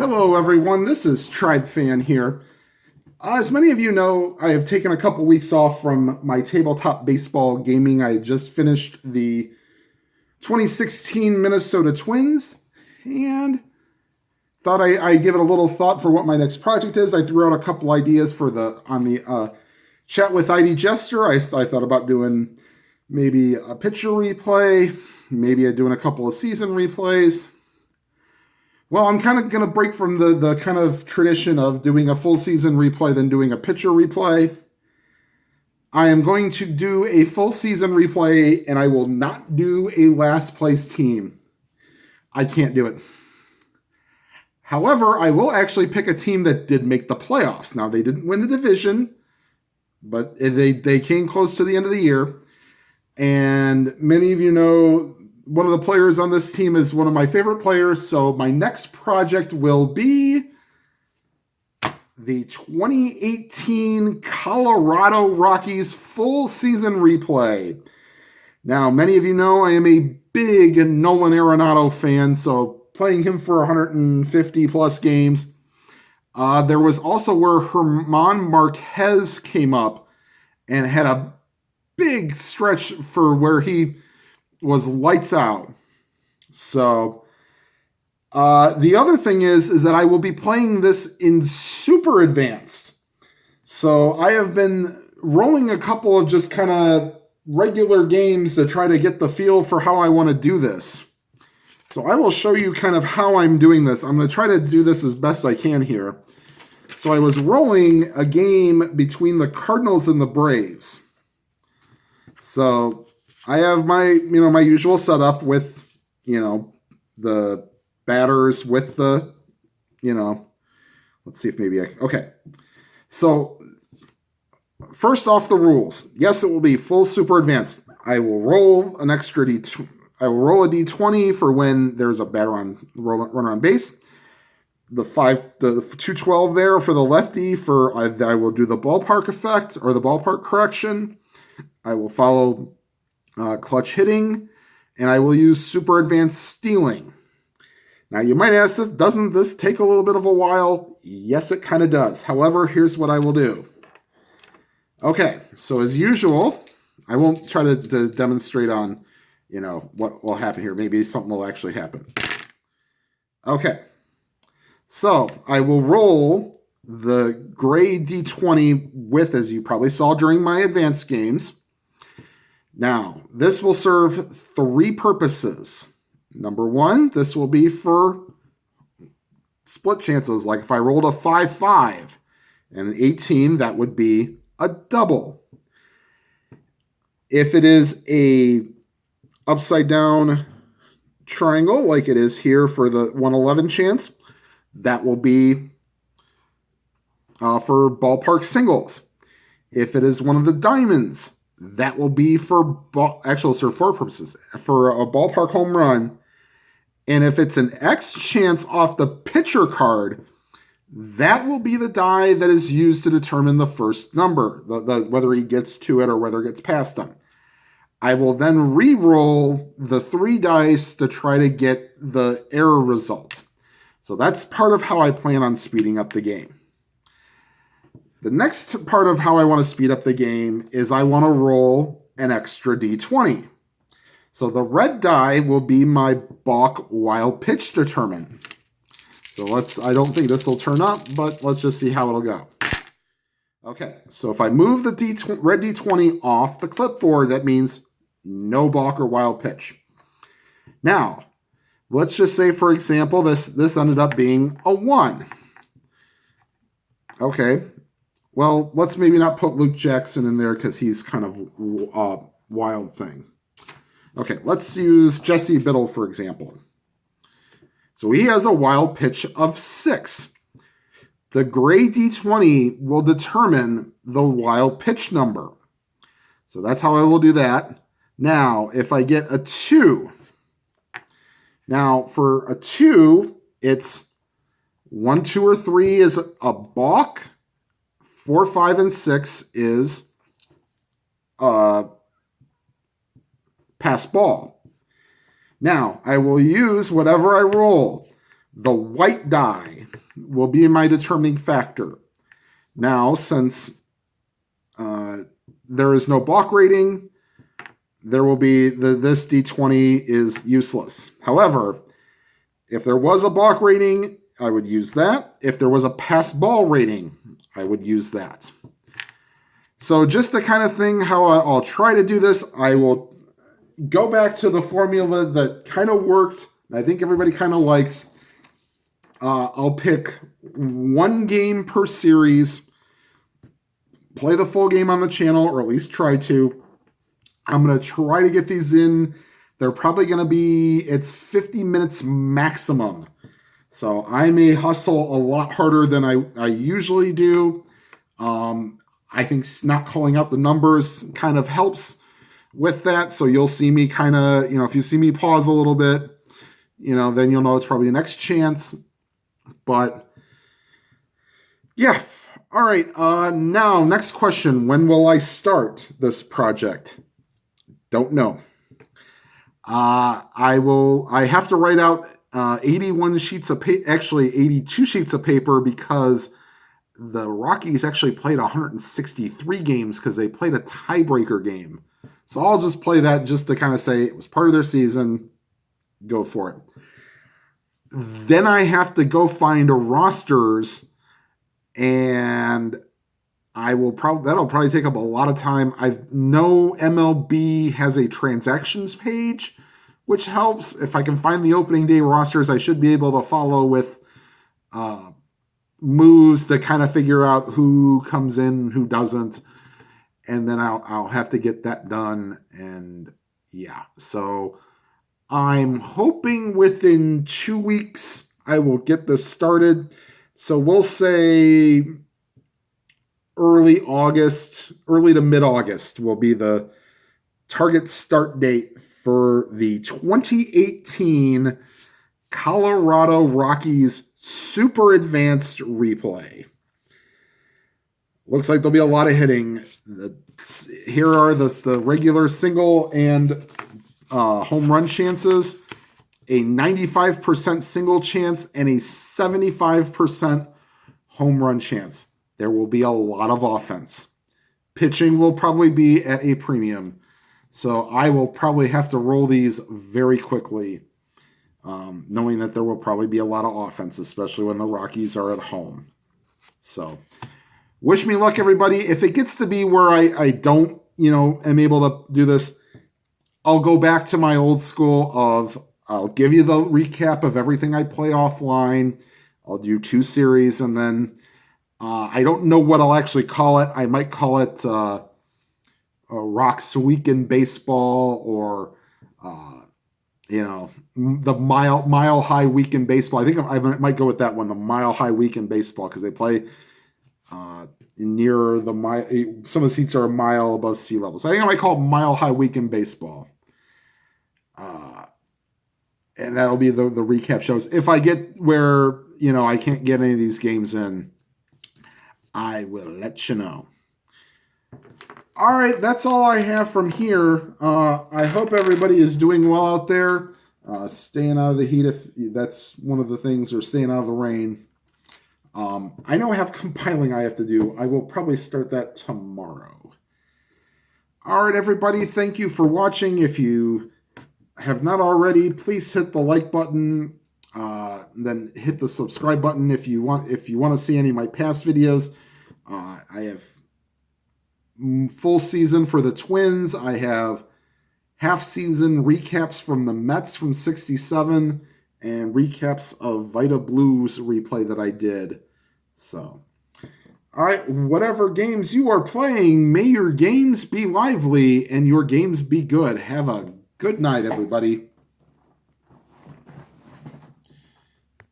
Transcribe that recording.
Hello, everyone. This is Tribe Fan here. As many of you know, I have taken a couple weeks off from my tabletop baseball gaming. I just finished the 2016 Minnesota Twins and thought I'd give it a little thought for what my next project is. I threw out a couple ideas for on the chat with ID Jester. I thought about doing maybe a pitcher replay, maybe doing a couple of season replays. Well, I'm kind of going to break from the kind of tradition of doing a full season replay then doing a pitcher replay. I am going to do a full season replay, and I will not do a last place team. I can't do it. However, I will actually pick a team that did make the playoffs. Now, they didn't win the division, but they came close to the end of the year. And many of you know one of the players on this team is one of my favorite players, so my next project will be the 2018 Colorado Rockies full season replay. Now, many of you know I am a big Nolan Arenado fan, so playing him for 150 plus games. There was also where German Marquez came up and had a big stretch for where he was lights out. So the other thing is that I will be playing this in super advanced. So I have been rolling a couple of just kind of regular games to try to get the feel for how I want to do this. So I will show you kind of how I'm doing this. I'm going to try to do this as best I can here. So I was rolling a game between the Cardinals and the Braves. So I have my usual setup with, the batters with the, let's see if maybe okay. So first off the rules. Yes, it will be full super advanced. I will roll an extra I will roll a D20 for when there's a batter runner on base. The 212 there for the lefty I will do the ballpark effect or the ballpark correction. I will follow clutch hitting, and I will use super advanced stealing. Now, you might ask, doesn't this take a little bit of a while? Yes, it kind of does. However, here's what I will do. Okay, so as usual, I won't try to demonstrate on, what will happen here. Maybe something will actually happen. Okay, so I will roll the gray D20 with, as you probably saw during my advanced games. Now, this will serve three purposes. Number one, this will be for split chances. Like if I rolled a 5-5 and an 18, that would be a double. If it is a upside down triangle, like it is here for the 111 chance, that will be for ballpark singles. If it is one of the diamonds, that will be for four purposes. For a ballpark home run. And if it's an X chance off the pitcher card, that will be the die that is used to determine the first number, whether he gets to it or whether it gets past him. I will then re-roll the 3 dice to try to get the error result. So that's part of how I plan on speeding up the game. The next part of how I want to speed up the game is I want to roll an extra D20. So the red die will be my balk wild pitch determine. So I don't think this will turn up, but let's just see how it'll go. Okay, so if I move the red D20 off the clipboard, that means no balk or wild pitch. Now, let's just say, for example, this ended up being a 1. Okay. Well, let's maybe not put Luke Jackson in there because he's kind of a wild thing. Okay, let's use Jesse Biddle, for example. So he has a wild pitch of 6. The gray D20 will determine the wild pitch number. So that's how I will do that. Now, if I get a 2, now for a 2, it's 1, 2, or 3 is a balk. 4, 5, and 6 is pass ball. Now, I will use whatever I roll. The white die will be my determining factor. Now, since there is no balk rating, there will be this D20 is useless. However, if there was a balk rating, I would use that. If there was a pass ball rating, I would use that. So just the kind of thing how I'll try to do this, I will go back to the formula that kind of worked. I think everybody kind of likes. I'll pick one game per series, play the full game on the channel, or at least try to. I'm going to try to get these in. They're probably going to be, it's 50 minutes maximum. So I may hustle a lot harder than I usually do. I think not calling out the numbers kind of helps with that. So you'll see me kind of, if you see me pause a little bit, then you'll know it's probably the next chance. But yeah. All right. Now, next question. When will I start this project? Don't know. I have to write out 81 sheets of paper, actually 82 sheets of paper, because the Rockies actually played 163 games because they played a tiebreaker game. So I'll just play that just to kind of say it was part of their season. Go for it. Then I have to go find rosters, and that'll probably take up a lot of time. I know MLB has a transactions page, which helps. If I can find the opening day rosters, I should be able to follow with moves to kind of figure out who comes in, who doesn't, and then I'll have to get that done. And yeah, so I'm hoping within 2 weeks I will get this started. So we'll say early to mid-August will be the target start date for the 2018 Colorado Rockies Super Advanced Replay. Looks like there'll be a lot of hitting. Here are the regular single and home run chances. A 95% single chance and a 75% home run chance. There will be a lot of offense. Pitching will probably be at a premium. So I will probably have to roll these very quickly, knowing that there will probably be a lot of offense, especially when the Rockies are at home. So wish me luck, everybody. If it gets to be where I don't, am able to do this, I'll go back to my old school of I'll give you the recap of everything I play offline. I'll do 2 series, and then I don't know what I'll actually call it. I might call it Rock's Week in Baseball, or the Mile High Week in Baseball. I think I might go with that one, the Mile High Week in Baseball, because they play near the mile. Some of the seats are a mile above sea level. So I think I might call it Mile High Week in Baseball. And that'll be the recap shows. If I get where, I can't get any of these games in, I will let you know. All right, that's all I have from here. I hope everybody is doing well out there, staying out of the heat if that's one of the things, or staying out of the rain. I know I have compiling I have to do. I will probably start that tomorrow. All right, everybody, thank you for watching. If you have not already, please hit the like button, then hit the subscribe button if you want to see any of my past videos. I have full season for the Twins. I have half season recaps from the Mets from 67 and recaps of Vita Blues replay that I did. So, all right, whatever games you are playing, may your games be lively and your games be good. Have a good night, everybody.